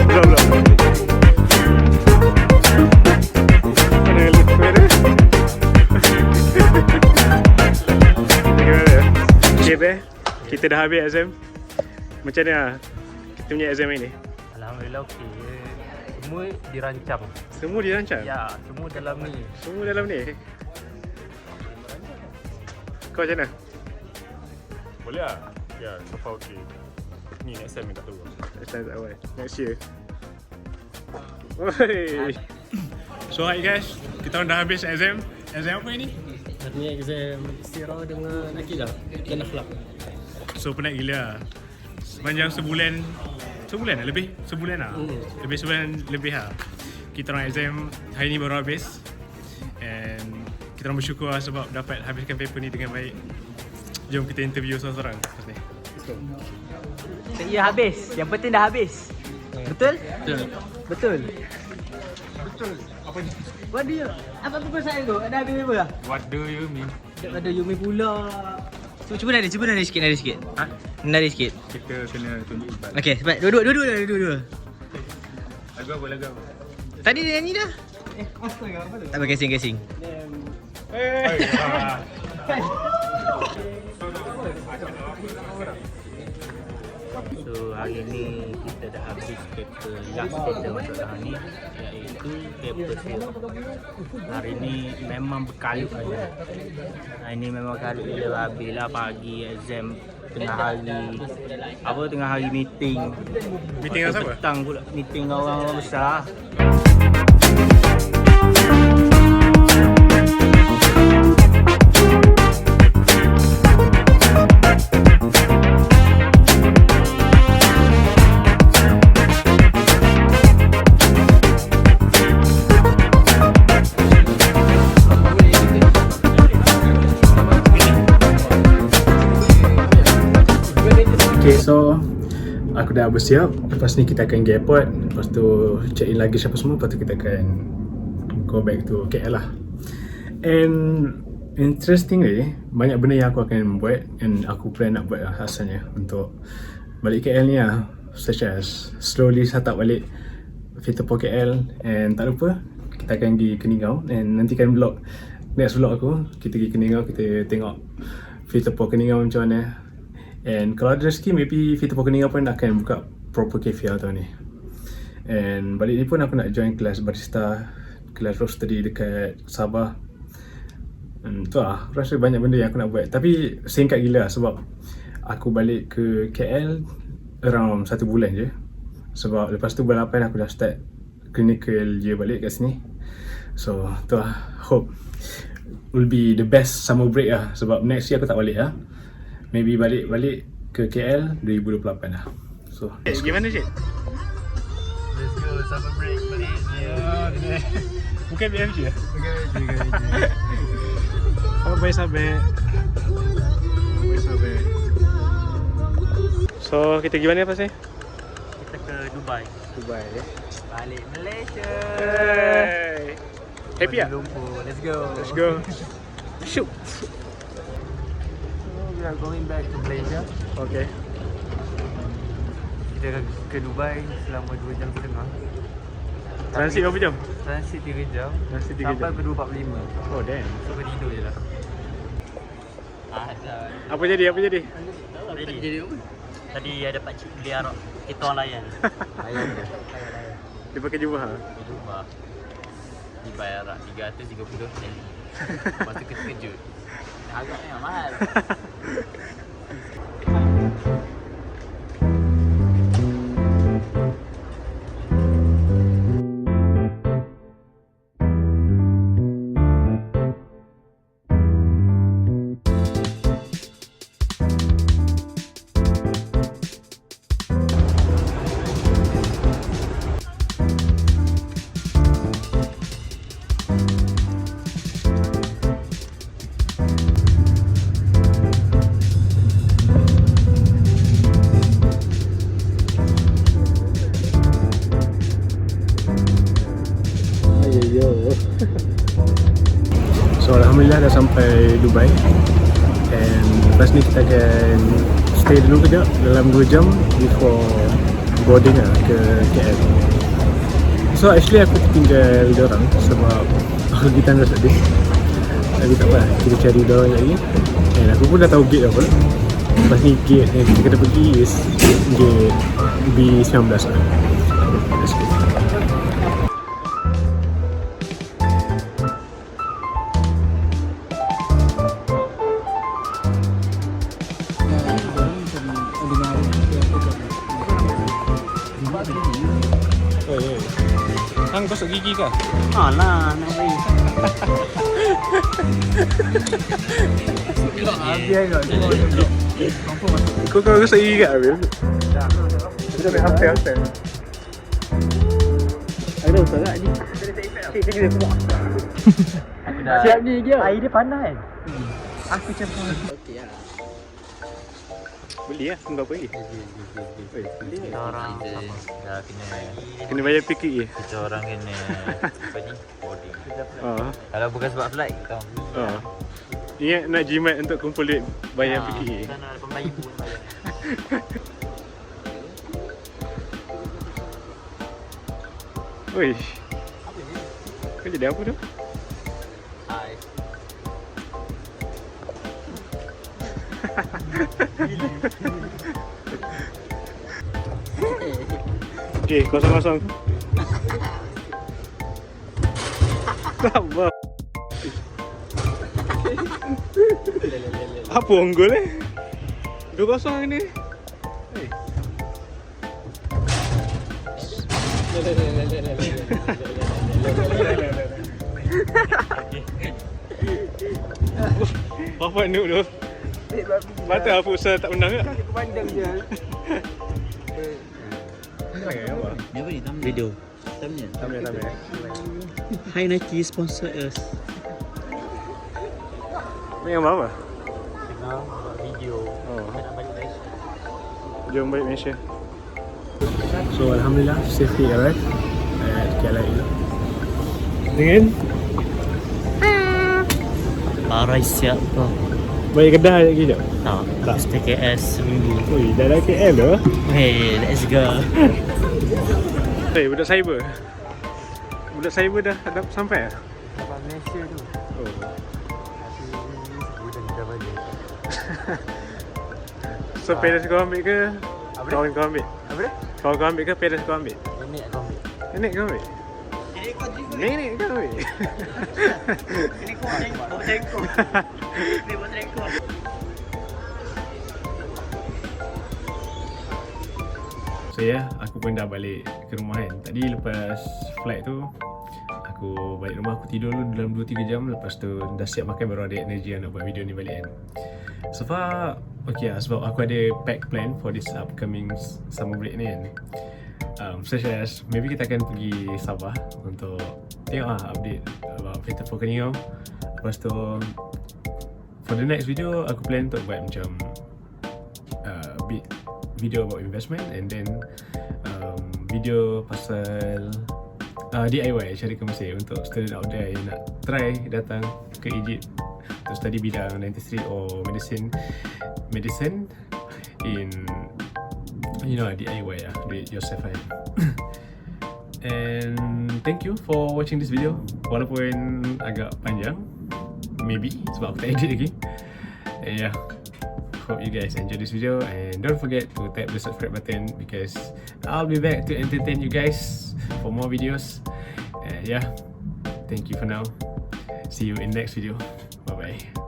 Belum. Mana yang lupa dia? Gimana? Okay, kita dah habis exam. Macam mana kita punya exam ini? Alhamdulillah okey. Semua dirancang. Semua dirancang? Ya, semua dalam ni. Semua dalam ni? Kau macam mana? Boleh lah. Ya, so far okay. Ni next time tak tahu. Next time tak awal. Next year. Oi. So hi guys, kita orang dah habis exam. Exam apa ini? Ini exam sirah dengan akidah dan akhlak. So penat gila lah. Sepanjang sebulan lah lebih? Sebulan lah? Lebih sebulan lebih lah. Kita orang exam hari ni baru habis. And kita orang bersyukur lah sebab dapat habiskan paper ni dengan baik. Jom kita interview seorang-seorang lepas ni. Let's go. Ya habis. Yang penting dah habis. Betul? Betul. Apa ni? What do you? Apa perasaan kau? Dah habis paper dah? What do you mean? Ada Yumi pula. So, cuba nari sikit. Ha? Nari sikit. Kita kena tunjuk ubat. Okey, cepat. Dua. Lagu apa? Tadi dia nyanyi dah. Astaga, apa tu? Tak apa casing. So hari ni kita dah habis paper last paper untuk tahun ni, iaitu paper sirah. Hari ni memang berkalut aja. Hari ni memang berkalut bila habis lah pagi exam, tengah hari meeting. Meeting dengan siapa? Petang pula meeting dengan orang besar. Okay, so aku dah bersiap. Lepas ni kita akan pergi airport. Lepas tu check in lagi siapa semua. Lepas tu kita akan go back to KL lah. And interestingly, banyak benda yang aku akan buat. And aku plan nak buat lah asalnya untuk balik KL ni lah. Such as slowly start balik Fitopor KL. And tak lupa, kita akan pergi Keningau. And nantikan vlog, next vlog aku, kita pergi Keningau, kita tengok Fitopor Keningau macam mana. And kalau ada rezeki, maybe Fitopor Keningau pun akan buka proper cafe lah tahun ni. And balik ni pun aku nak join kelas barista, kelas roastery dekat Sabah. Tu lah, aku rasa banyak benda yang aku nak buat. Tapi singkat gila lah sebab aku balik ke KL around 1 bulan je. Sebab lepas tu bulan 8 aku dah start clinical year balik kat sini. So tu lah, hope will be the best summer break lah. Sebab next year aku tak balik lah. Maybe balik ke KL 2028 lah. So, gimana Cik? Let's go summer break Malaysia. Bukan BFG ya? Bukan. Sampai. So, kita gimana pas ni? Kita ke Dubai. Balik Malaysia. Hey. Happy ya? Kuala Lumpur. Let's go. Shoot. We are going back to Malaysia. Okay. Kita ke Dubai selama 2 jam setengah. Transit berapa jam? Transit 3 jam. Transit 3 sampai jam. pukul 2.45. Oh damn. So tidur je lah. Apa jadi? Jadi apa? Tadi ada pakcik biar kita orang layan. Layan. Dia pakai jubah ha? Jumpa. Dibayar 330 sekali. Lepas tu kejut. Agaknya mahal. So alhamdulillah dah sampai Dubai. And lepas ni kita akan stay dulu kejap dalam 2 jam before boarding lah ke KL. So actually aku tinggal dia orang sebab kita nak sedih. Tapi tak apa, kita cari dia orang lagi. Dan aku pun dah tahu gate apa. Lepas ni gate yang kita kena pergi is gate B19 lah. Let's go. Hang gosok gigi kah? Alah, nak beri. Habis kat Kau gosok gigi kat Abil? Kita nak hampir. Ada betul tak ni? Siap ni dia. Air dia panas kan? Aku campur. Okey lah. Beli lah, berapa lagi? Kita orang sama dah Kena bayar PKE. kita orang kena apa ni boarding. Kalau bukan sebab flight, kau. Ingat nak jimat untuk kumpul duit bayar PKE. Kita nak ada pembayar pun bayar. Oi. Kau jadi apa tu? Hai. Okay, kosong-kosong. Sabar. Apa unggul eh? 2-0 ni. Hey. Apa ni tu? Mata futsal tak menang ke? Aku pandang je. Ni apa ni thumbnail? Video. Thumbnail. Thumbnail. Hi Nike sponsor us. Ni yang apa? Tengah buat video. Kita nak balik Malaysia. Jom balik Malaysia. So alhamdulillah safely arrived at KLIA. Dengan Parai siap kau. balik Kedah lagi jap. Tak. Tak. Stay KS seminggu. Ui, dah dah KL dah. Hey, let's go. Hey, budak cyber. Budak cyber dah sampai dah? Abang Malaysia tu. Oh. Budak kita balik. So parents kau ambil ke? Apa Kawan kau ambil? Apa dia? Kawan kau ambil ke parents kau ambil? Nenek kau ambil. Nenek kau ambil? Nenek kau ambil? Ini kau bawa tengkok. Ini bawa tengkok. So ya, aku pun dah balik ke rumah kan. Tadi lepas flight tu aku balik rumah, aku tidur dulu dalam 2-3 jam. Lepas tu dah siap makan, baru ada energi nak buat video ni balik kan. So far okay lah, sebab aku ada pack plan for this upcoming summer break ni kan. Such as maybe kita akan pergi Sabah untuk tengok lah update about Peter Volcano. Lepas tu for the next video aku plan untuk buat macam video about investment, and then video pasal DIY cari ke Mesir untuk student out there yang nak try datang ke Egypt untuk study bidang dentistry or medicine in DIY lah, do it yourself kan. And thank you for watching this video, walaupun agak panjang maybe sebab aku tak edit lagi. And yeah, hope you guys enjoy this video, and don't forget to tap the subscribe button because I'll be back to entertain you guys for more videos. And yeah, thank you for now. See you in next video. Bye bye.